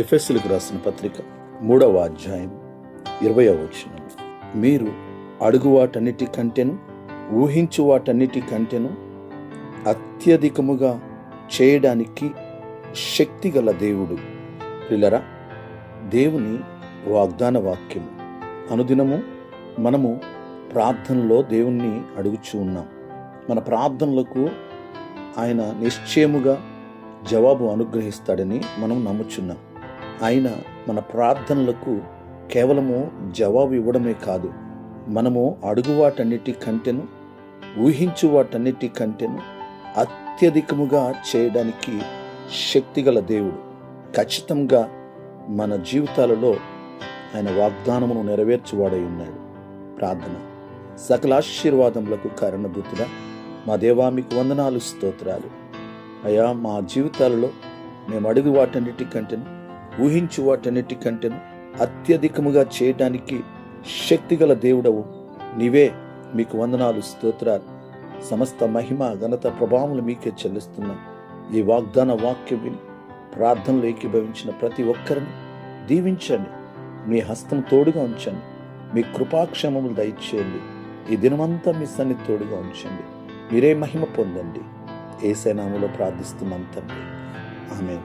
ఎఫెసీయులకు రాసిన పత్రిక 3వ అధ్యాయం 20వ వచనం. మీరు అడుగు వాటన్నిటి కంటేను ఊహించు వాటన్నిటి కంటేను అత్యధికముగా చేయడానికి శక్తి గల దేవుడు. ప్రియులారా, దేవుని వాగ్దాన వాక్యము అనుదినము మనము ప్రార్థనలో దేవుణ్ణి అడుగుచూ ఉన్నాం. మన ప్రార్థనలకు ఆయన నిశ్చయముగా జవాబు అనుగ్రహిస్తాడని మనం నమ్ముచున్నాం. ఆయన మన ప్రార్థనలకు కేవలము జవాబు ఇవ్వడమే కాదు, మనము అడుగు వాటన్నిటి కంటేను ఊహించు వాటన్నిటి కంటేను అత్యధికముగా చేయడానికి శక్తిగల దేవుడు. ఖచ్చితంగా మన జీవితాలలో ఆయన వాగ్దానమును నెరవేర్చువాడై ఉన్నాడు. ప్రార్థన. సకల ఆశీర్వాదములకు కారణభూతుడా మా దేవా, మీకు వందనాలు, స్తోత్రాలు అయ్యా. మా జీవితాలలో మేము అడుగు వాటన్నిటి కంటేను ఊహించు వాటన్నిటి కంటేను అత్యధికముగా చేయడానికి శక్తిగల దేవుడవు నీవే. మీకు వందనాలు, స్తోత్రాలు. సమస్త మహిమ, ఘనత, ప్రభావములు మీకే చెల్లిస్తున్నాం. ఈ వాగ్దాన వాక్యం విని ప్రార్థనలు ఏకీభవించిన ప్రతి ఒక్కరిని దీవించండి. మీ హస్తం తోడుగా ఉంచండి. మీ కృపాక్షేమములు దయచేయండి. ఈ దినమంతా మీ సన్నిధి తోడుగా ఉంచండి. మీరే మహిమ పొందండి. యేసు నామములో ప్రార్థిస్తున్నాం తండ్రి, ఆమేన్.